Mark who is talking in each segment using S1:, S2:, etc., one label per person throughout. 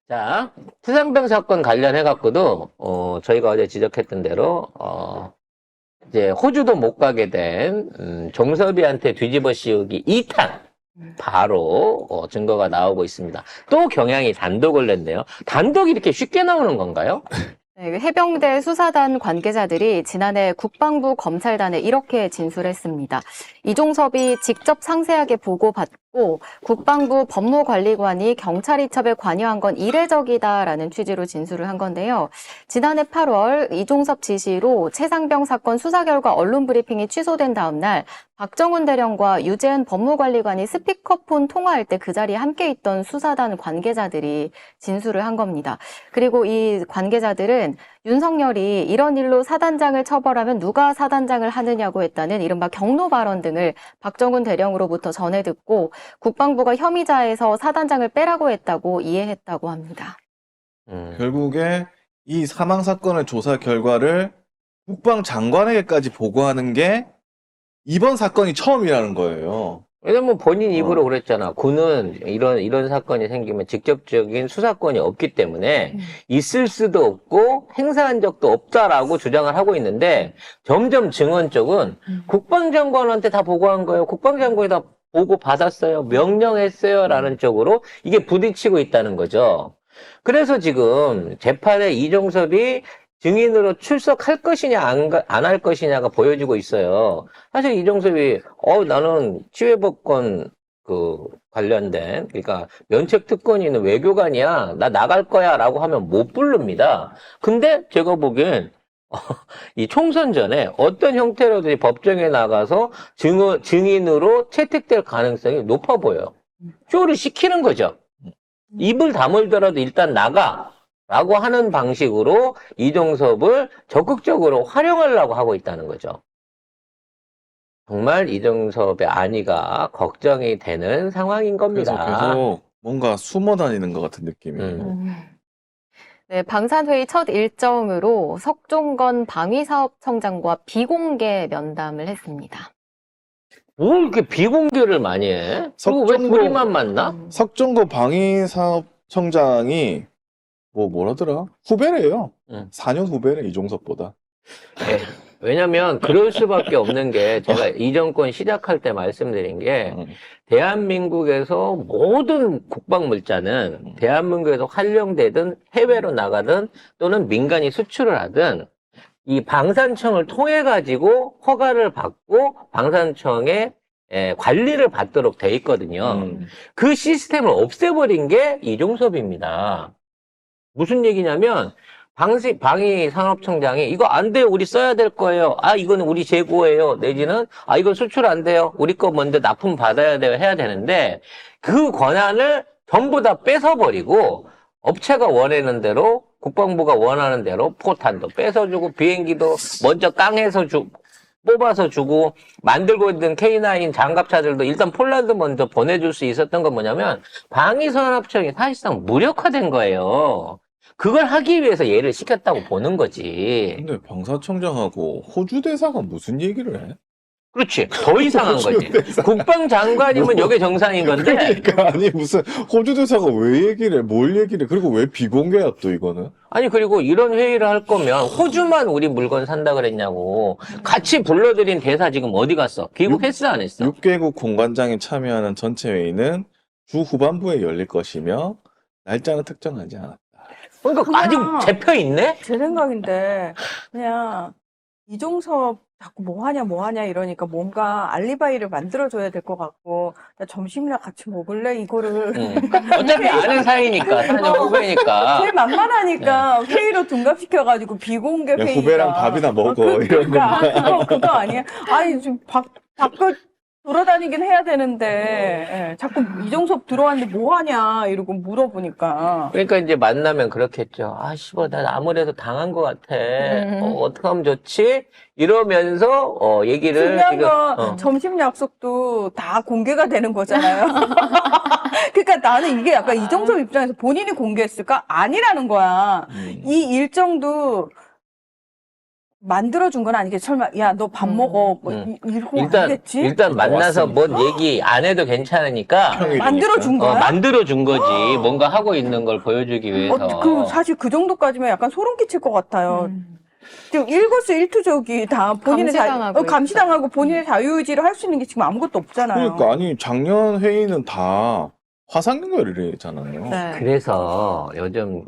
S1: 자, 태산병 사건 관련해갖고도, 저희가 어제 지적했던 대로, 이제 호주도 못 가게 된, 종섭이한테 뒤집어 씌우기 2탄. 바로, 증거가 나오고 있습니다. 또 경향이 단독을 냈네요. 단독이 이렇게 쉽게 나오는 건가요?
S2: 네, 해병대 수사단 관계자들이 지난해 국방부 검찰단에 이렇게 진술했습니다. 이종섭이 직접 상세하게 보고받고 국방부 법무관리관이 경찰 이첩에 관여한 건 이례적이다라는 취지로 진술을 한 건데요. 지난해 8월 이종섭 지시로 최상병 사건 수사 결과 언론 브리핑이 취소된 다음 날 박정훈 대령과 유재은 법무관리관이 스피커폰 통화할 때 그 자리에 함께 있던 수사단 관계자들이 진술을 한 겁니다. 그리고 이 관계자들은 윤석열이 이런 일로 사단장을 처벌하면 누가 사단장을 하느냐고 했다는 이른바 경로 발언 등을 박정훈 대령으로부터 전해 듣고 국방부가 혐의자에서 사단장을 빼라고 했다고 이해했다고 합니다.
S3: 결국에 이 사망 사건의 조사 결과를 국방장관에게까지 보고하는 게 이번 사건이 처음이라는 거예요.
S1: 왜냐면 본인 입으로 그랬잖아. 군은 이런 사건이 생기면 직접적인 수사권이 없기 때문에 있을 수도 없고 행사한 적도 없다라고 주장을 하고 있는데 점점 증언 쪽은 국방장관한테 다 보고한 거예요. 국방장관이 다 보고 받았어요. 명령했어요. 라는 쪽으로 이게 부딪히고 있다는 거죠. 그래서 지금 재판에 이종섭이 증인으로 출석할 것이냐, 안 할 것이냐가 보여지고 있어요. 사실 이종섭이, 나는 치외법권, 관련된, 그러니까 면책특권이 있는 외교관이야. 나 나갈 거야. 라고 하면 못 부릅니다. 근데 제가 보기엔, 이 총선 전에 어떤 형태로든지 법정에 나가서 증인으로 채택될 가능성이 높아 보여요. 쇼를 시키는 거죠. 입을 다물더라도 일단 나가. 라고 하는 방식으로 이종섭을 적극적으로 활용하려고 하고 있다는 거죠. 정말 이종섭의 안위가 걱정이 되는 상황인 겁니다.
S3: 그래서 계속 뭔가 숨어 다니는 것 같은 느낌이에요.
S2: 네, 방산회의 첫 일정으로 석종건 방위사업청장과 비공개 면담을 했습니다.
S1: 뭘 이렇게 비공개를 많이 해? 그리고 왜 둘이만 만나?
S3: 석종고 방위사업청장이 뭐라더라? 후배래요. 4년 후배래, 이종섭보다.
S1: 네, 왜냐면 그럴 수밖에 없는 게 제가 이 정권 시작할 때 말씀드린 게 대한민국에서 모든 국방물자는 대한민국에서 활용되든 해외로 나가든 또는 민간이 수출을 하든 이 방산청을 통해 가지고 허가를 받고 방산청에 관리를 받도록 돼 있거든요. 그 시스템을 없애버린 게 이종섭입니다. 무슨 얘기냐면 방위산업청장이 이거 안 돼요. 우리 써야 될 거예요. 이거는 우리 재고예요. 내지는 이건 수출 안 돼요. 우리 거 먼저 납품 받아야 돼요. 해야 되는데 그 권한을 전부 다 뺏어버리고 업체가 원하는 대로 국방부가 원하는 대로 포탄도 뺏어주고 비행기도 먼저 깡해서 뽑아서 주고 만들고 있는 K9 장갑차들도 일단 폴란드 먼저 보내줄 수 있었던 건 뭐냐면 방위산업청이 사실상 무력화된 거예요. 그걸 하기 위해서 얘를 시켰다고 보는 거지.
S3: 근데 방사청장하고 호주 대사가 무슨 얘기를 해?
S1: 그렇지. 더 이상한
S3: 호주
S1: 거지.
S3: 대사.
S1: 국방장관이면 이게 정상인 건데.
S3: 그러니까 아니 무슨 호주 대사가 왜 얘기를 해? 뭘 얘기를 해? 그리고 왜 비공개야 또 이거는?
S1: 아니 그리고 이런 회의를 할 거면 호주만 우리 물건 산다 그랬냐고. 같이 불러들인 대사 지금 어디 갔어? 귀국했어 안 했어?
S3: 6개국 공관장이 참여하는 전체 회의는 주 후반부에 열릴 것이며 날짜는 특정하지 않았다.
S1: 그러니까 아직 잡혀 있네?
S4: 제 생각인데 그냥 이종섭 자꾸 뭐 하냐 이러니까 뭔가 알리바이를 만들어줘야 될 것 같고 나 점심이나 같이 먹을래 이거를
S1: 어차피 아는 사이니까, 4년 후배니까.
S4: 제일 만만하니까 회의로 둔갑시켜가지고 비공개
S3: 야,
S4: 회의가
S3: 후배랑 밥이나 먹어 이런 거.
S4: 그거 아니야? 아니 지금 밖을 돌아다니긴 해야 되는데 자꾸 이종섭 들어왔는데 뭐 하냐 이러고 물어보니까
S1: 그러니까 이제 만나면 그렇겠죠. 씨발, 난 아무래도 당한 것 같아. 어떻게 하면 좋지? 이러면서, 얘기를
S4: 중요한
S1: 지금,
S4: 건 점심 약속도 다 공개가 되는 거잖아요. 그러니까 나는 이게 약간 이종섭 입장에서 본인이 공개했을까? 아니라는 거야. 이 일정도 만들어준 건 아니겠지. 설마, 야, 너 밥 먹어. 뭐, 이러고 아니겠지?
S1: 일단 만나서
S3: 왔으니까.
S1: 뭔 얘기 안 해도 괜찮으니까
S3: 평일이니까.
S4: 만들어준 거야?
S1: 만들어준 거지. 뭔가 하고 있는 걸 보여주기 위해서.
S4: 사실 그 정도까지면 약간 소름 끼칠 것 같아요.
S2: 음.
S4: 지금 일거수일투족이 다 본인의
S2: 감시당하고
S4: 감시당하고 본인의 자유의지를 할 수 있는 게 지금 아무것도 없잖아요.
S3: 그러니까 아니 작년 회의는 다 화상연결이잖아요.
S2: 네.
S1: 그래서 요즘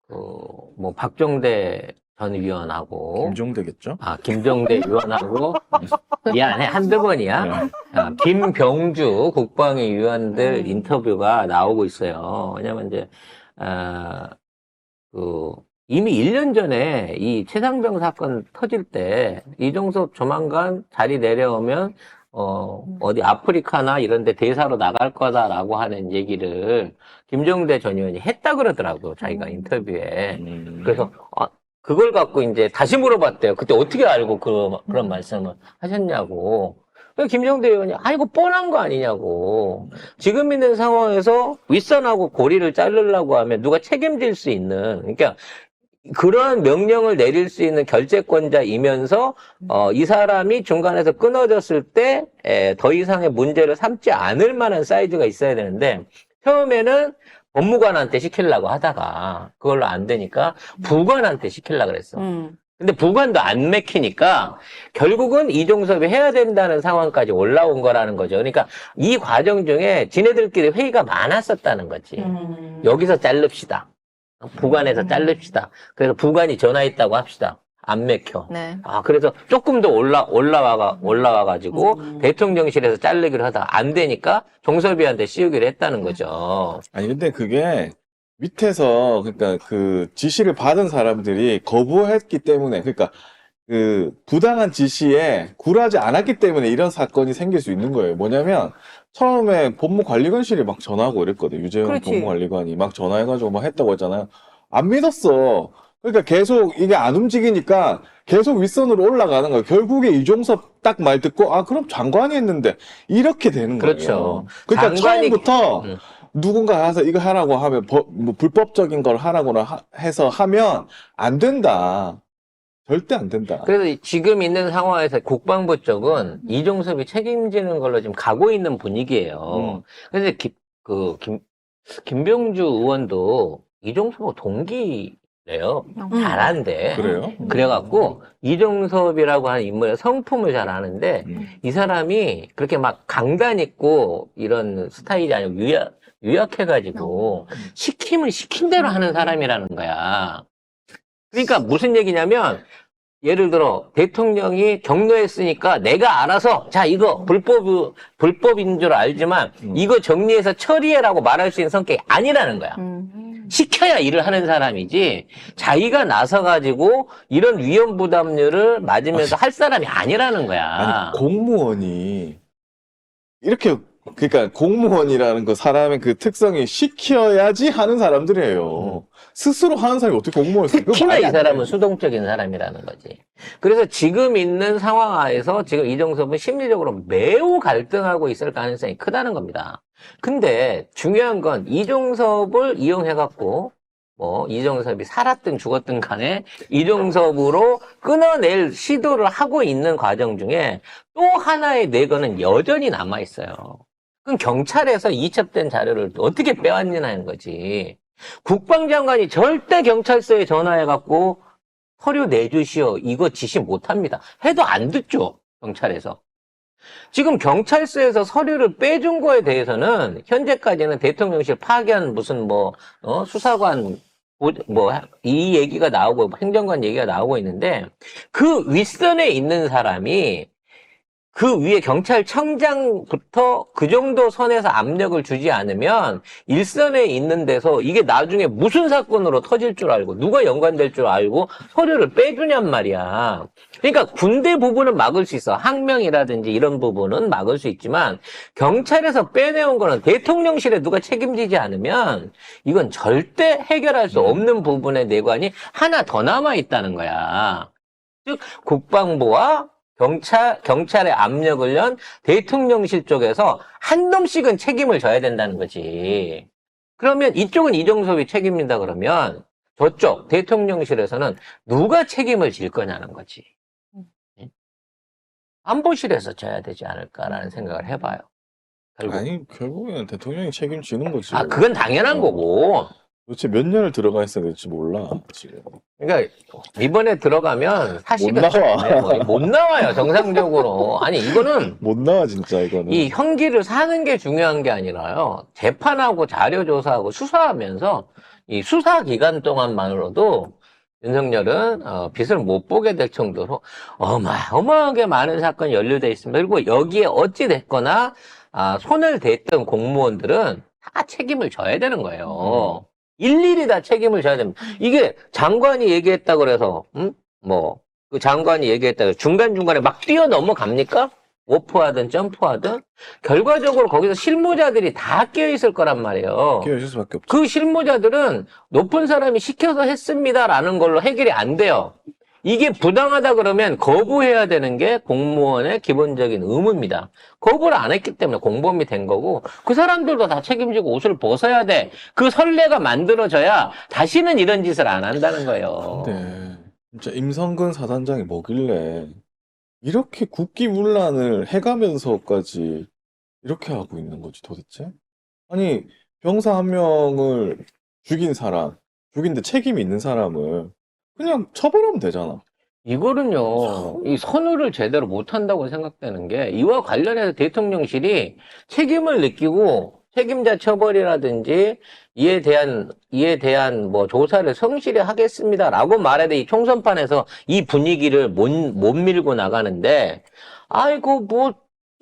S1: 뭐 박종대 전 위원하고
S3: 김종대겠죠?
S1: 김종대 위원하고 미안해 한두 번이야.
S3: 네.
S1: 김병주 국방위 위원들 인터뷰가 나오고 있어요. 왜냐면 이제 이미 1년 전에 이 최상병 사건 터질 때 이종섭 조만간 자리 내려오면 어디 아프리카나 이런 데 대사로 나갈 거다라고 하는 얘기를 김종대 전 의원이 했다 그러더라고요. 자기가 인터뷰에. 그래서 그걸 갖고 이제 다시 물어봤대요. 그때 어떻게 알고 그런 말씀을 하셨냐고. 김종대 의원이 이거 뻔한 거 아니냐고. 지금 있는 상황에서 윗선하고 고리를 자르려고 하면 누가 책임질 수 있는, 그러니까 그런 명령을 내릴 수 있는 결재권자이면서 이 사람이 중간에서 끊어졌을 때 더 이상의 문제를 삼지 않을 만한 사이즈가 있어야 되는데 처음에는 법무관한테 시키려고 하다가 그걸로 안 되니까 부관한테 시키려고 그랬어. 근데 부관도 안 맥히니까 결국은 이종섭이 해야 된다는 상황까지 올라온 거라는 거죠. 그러니까 이 과정 중에 지네들끼리 회의가 많았었다는 거지. 여기서 자릅시다. 부관에서 자릅시다. 그래서 부관이 전화했다고 합시다. 안 맥혀.
S2: 네.
S1: 그래서 조금 더 올라와가지고 대통령실에서 자르기로 하다가 안 되니까 종섭이한테 씌우기로 했다는 거죠.
S3: 아니 근데 그게 밑에서 그러니까 그 지시를 받은 사람들이 거부했기 때문에 그러니까 그 부당한 지시에 굴하지 않았기 때문에 이런 사건이 생길 수 있는 거예요. 뭐냐면 처음에 법무관리관실이 막 전화하고 이랬거든. 유재현
S4: 그렇지.
S3: 법무관리관이 막 전화해가지고 막 했다고 했잖아요. 안 믿었어. 그러니까 계속 이게 안 움직이니까 계속 윗선으로 올라가는 거예요. 결국에 이종섭 딱 말 듣고 그럼 장관이 했는데 이렇게 되는 거예요.
S1: 그렇죠.
S3: 그러니까
S1: 장관이-
S3: 처음부터
S1: 음.
S3: 누군가 가서 이거 하라고 하면 뭐 불법적인 걸 하라고나 해서 하면 안 된다. 절대 안 된다.
S1: 그래서 지금 있는 상황에서 국방부 쪽은 이종섭이 책임지는 걸로 지금 가고 있는 분위기예요. 그래서 김병주 의원도 이종섭하고 동기래요. 잘한대.
S3: 그래요?
S1: 그래갖고 이종섭이라고 하는 인물의 성품을 잘 아는데 이 사람이 그렇게 막 강단 있고 이런 스타일이 아니고 유약해가지고 시키면 시킨 대로 하는 사람이라는 거야. 그러니까 무슨 얘기냐면 예를 들어 대통령이 경로했으니까 내가 알아서 자 이거 불법인 줄 알지만 이거 정리해서 처리해라고 말할 수 있는 성격이 아니라는 거야. 시켜야 일을 하는 사람이지 자기가 나서가지고 이런 위험 부담률을 맞으면서 할 사람이 아니라는 거야.
S3: 아니, 공무원이 이렇게 그러니까 공무원이라는 그 사람의 그 특성이 시켜야지 하는 사람들이에요. 스스로 하는 사람이 어떻게 공무원을 시켜?
S1: 특히나 이 사람은 수동적인 사람이라는 거지. 그래서 지금 있는 상황 하에서 지금 이종섭은 심리적으로 매우 갈등하고 있을 가능성이 크다는 겁니다. 근데 중요한 건 이종섭을 이용해갖고 뭐 이종섭이 살았든 죽었든 간에 이종섭으로 끊어낼 시도를 하고 있는 과정 중에 또 하나의 내거는 여전히 남아있어요. 그럼 경찰에서 이첩된 자료를 어떻게 빼왔느냐는 거지. 국방장관이 절대 경찰서에 전화해갖고 서류 내주시오. 이거 지시 못합니다. 해도 안 듣죠. 경찰에서. 지금 경찰서에서 서류를 빼준 거에 대해서는 현재까지는 대통령실 파견 무슨 수사관 이 얘기가 나오고 행정관 얘기가 나오고 있는데 그 윗선에 있는 사람이 그 위에 경찰청장부터 그 정도 선에서 압력을 주지 않으면 일선에 있는 데서 이게 나중에 무슨 사건으로 터질 줄 알고 누가 연관될 줄 알고 서류를 빼주냔 말이야. 그러니까 군대 부분은 막을 수 있어. 항명이라든지 이런 부분은 막을 수 있지만 경찰에서 빼내온 거는 대통령실에 누가 책임지지 않으면 이건 절대 해결할 수 없는 부분의 내관이 하나 더 남아있다는 거야. 즉 국방부와 경찰의 압력을 연 대통령실 쪽에서 한 놈씩은 책임을 져야 된다는 거지. 그러면 이쪽은 이종섭이 책임진다 그러면 저쪽 대통령실에서는 누가 책임을 질 거냐는 거지. 예? 안보실에서 져야 되지 않을까라는 생각을 해봐요. 결국.
S3: 아니, 결국에는 대통령이 책임지는 거지.
S1: 그건 당연한 거고.
S3: 도대체 몇 년을 들어가 있어야 될지 몰라, 지금.
S1: 그러니까 이번에 들어가면 사실은
S3: 못 나와.
S1: 못 나와요, 정상적으로. 아니, 이거는
S3: 못 나와, 진짜, 이거는.
S1: 이 형기를 사는 게 중요한 게 아니라요. 재판하고 자료 조사하고 수사하면서 이 수사 기간 동안만으로도 윤석열은 빛을 못 보게 될 정도로 어마어마하게 많은 사건이 연루돼 있습니다. 그리고 여기에 어찌 됐거나 손을 댔던 공무원들은 다 책임을 져야 되는 거예요. 일일이 다 책임을 져야 됩니다. 이게 장관이 얘기했다 그래서 그 장관이 얘기했다 그래서 중간중간에 막 뛰어넘어갑니까? 워프하든 점프하든 결과적으로 거기서 실무자들이 다 끼어있을 거란 말이에요.
S3: 끼어있을 수밖에 없죠.
S1: 그 실무자들은 높은 사람이 시켜서 했습니다라는 걸로 해결이 안 돼요. 이게 부당하다 그러면 거부해야 되는 게 공무원의 기본적인 의무입니다. 거부를 안 했기 때문에 공범이 된 거고 그 사람들도 다 책임지고 옷을 벗어야 돼. 그 선례가 만들어져야 다시는 이런 짓을 안 한다는 거예요.
S3: 근데 진짜 임성근 사단장이 뭐길래 이렇게 국기문란을 해가면서까지 이렇게 하고 있는 거지 도대체? 아니 병사 한 명을 죽인데 책임이 있는 사람을 그냥 처벌하면 되잖아.
S1: 이거는요, 이 선후를 제대로 못한다고 생각되는 게, 이와 관련해서 대통령실이 책임을 느끼고, 책임자 처벌이라든지, 이에 대한 뭐 조사를 성실히 하겠습니다라고 말해도 이 총선판에서 이 분위기를 못 밀고 나가는데, 아이고,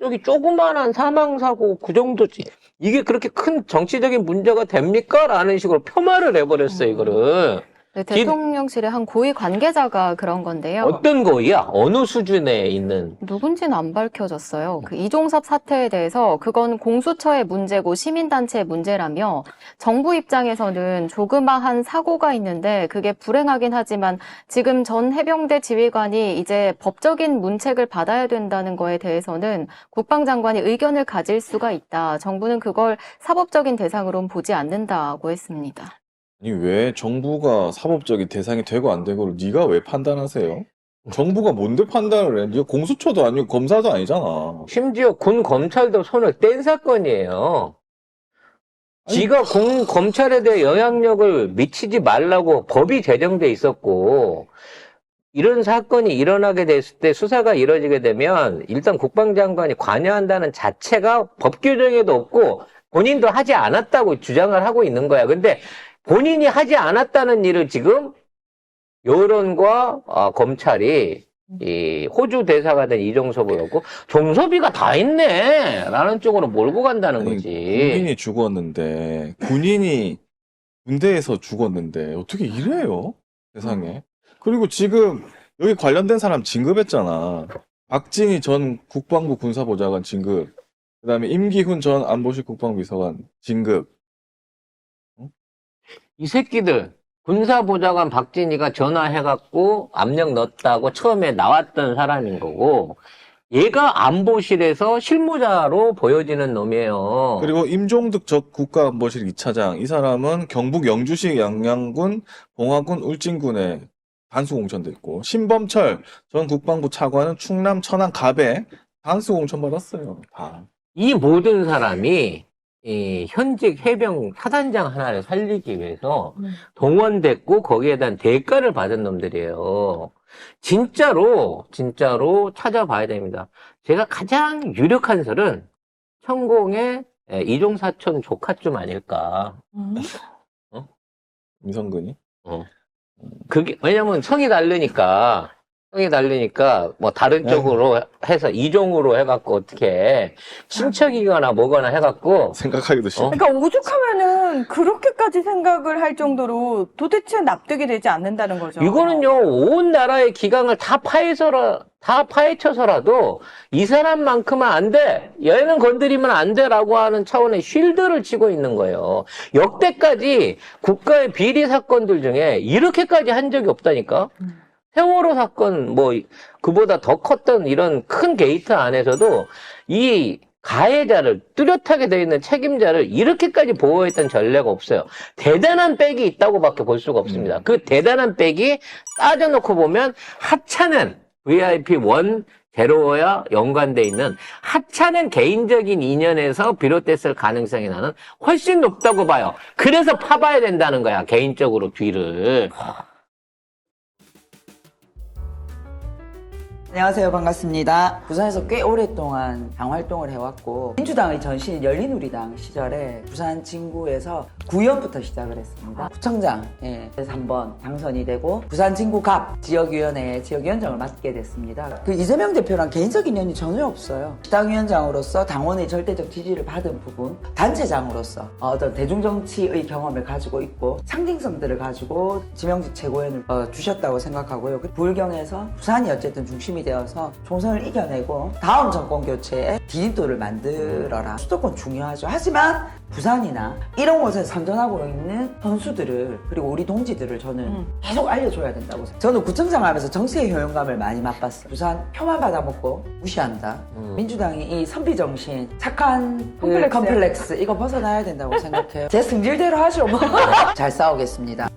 S1: 저기 조그만한 사망사고 그 정도지. 이게 그렇게 큰 정치적인 문제가 됩니까? 라는 식으로 폄하를 해버렸어요, 이거를.
S2: 네, 대통령실의 한 고위 관계자가 그런 건데요.
S1: 어떤 거야? 어느 수준에 있는?
S2: 누군지는 안 밝혀졌어요. 그 이종섭 사태에 대해서 그건 공수처의 문제고 시민단체의 문제라며 정부 입장에서는 조그마한 사고가 있는데 그게 불행하긴 하지만 지금 전 해병대 지휘관이 이제 법적인 문책을 받아야 된다는 거에 대해서는 국방장관이 의견을 가질 수가 있다. 정부는 그걸 사법적인 대상으로는 보지 않는다고 했습니다.
S3: 아니 왜 정부가 사법적인 대상이 되고 안 되고를 네가 왜 판단하세요? 정부가 뭔데 판단을 해? 네가 공수처도 아니고 검사도 아니잖아.
S1: 심지어 군 검찰도 손을 뗀 사건이에요.
S3: 아니,
S1: 지가 검찰에 대해 영향력을 미치지 말라고 법이 제정돼 있었고, 이런 사건이 일어나게 됐을 때 수사가 이루어지게 되면 일단 국방장관이 관여한다는 자체가 법 규정에도 없고 본인도 하지 않았다고 주장을 하고 있는 거야. 근데 본인이 하지 않았다는 일을 지금 여론과 검찰이 이 호주 대사가 된 이종섭을 놓고 종섭이가 다 했네 라는 쪽으로 몰고 간다는
S3: 아니,
S1: 거지.
S3: 국민이 죽었는데 군인이 군대에서 죽었는데 어떻게 이래요? 세상에. 그리고 지금 여기 관련된 사람 진급했잖아. 박진희 전 국방부 군사보좌관 진급. 그다음에 임기훈 전 안보실 국방비서관 진급.
S1: 이 새끼들 군사보좌관 박진희가 전화해갖고 압력 넣었다고 처음에 나왔던 사람인 거고 얘가 안보실에서 실무자로 보여지는 놈이에요.
S3: 그리고 임종득 전 국가안보실 2차장. 이 사람은 경북 영주시 양양군 봉화군 울진군에 단수공천 됐고 신범철 전 국방부 차관은 충남 천안 갑에 단수공천 받았어요. 다.
S1: 이 모든 사람이 이 현직 해병 사단장 하나를 살리기 위해서 동원됐고 거기에 대한 대가를 받은 놈들이에요. 진짜로 찾아봐야 됩니다. 제가 가장 유력한 설은 천공의 이종사촌 조카쯤 아닐까.
S3: 임성근이?
S1: 그게 왜냐면 성이 다르니까 뭐 다른 쪽으로 해서 이종으로 해갖고 어떻게 친척이거나 뭐거나 해갖고
S3: 생각하기도 싫어.
S4: 그러니까 오죽하면은 그렇게까지 생각을 할 정도로 도대체 납득이 되지 않는다는 거죠.
S1: 이거는요 온 나라의 기강을 다 파헤쳐서라도 이 사람만큼은 안 돼, 얘는 건드리면 안 돼라고 하는 차원의 쉴드를 치고 있는 거예요. 역대까지 국가의 비리 사건들 중에 이렇게까지 한 적이 없다니까. 세월호 사건, 그보다 더 컸던 이런 큰 게이트 안에서도 이 가해자를 뚜렷하게 되어 있는 책임자를 이렇게까지 보호했던 전례가 없어요. 대단한 백이 있다고밖에 볼 수가 없습니다. 그 대단한 백이 따져놓고 보면 하차는 VIP 1 제로와 연관돼 있는 하차는 개인적인 인연에서 비롯됐을 가능성이 나는 훨씬 높다고 봐요. 그래서 파봐야 된다는 거야, 개인적으로 뒤를.
S5: 안녕하세요. 반갑습니다. 부산에서 꽤 오랫동안 당 활동을 해왔고 민주당의 전신인 열린우리당 시절에 부산 진구에서 구의원부터 시작을 했습니다. 구청장에서 한번 당선이 되고 부산 진구 갑 지역위원회의 지역위원장을 맡게 됐습니다. 그 이재명 대표랑 개인적인 인연이 전혀 없어요. 시당위원장으로서 당원의 절대적 지지를 받은 부분, 단체장으로서 어떤 대중정치의 경험을 가지고 있고 상징성들을 가지고 지명직 최고위원을 주셨다고 생각하고요. 그 불경에서 부산이 어쨌든 중심이 되어서 총선을 이겨내고 다음 정권 교체에 디딤돌을 만들어라. 수도권 중요하죠. 하지만 부산이나 이런 곳에 선전하고 있는 선수들을 그리고 우리 동지들을 저는 계속 알려줘야 된다고 생각해요. 저는 구청장 하면서 정치의 효용감을 많이 맛봤어요. 부산 표만 받아먹고 무시한다. 민주당이 이 선비정신, 착한 컴플렉스 이거 벗어나야 된다고 생각해요. 제 승질대로 하죠 뭐. 잘 싸우겠습니다.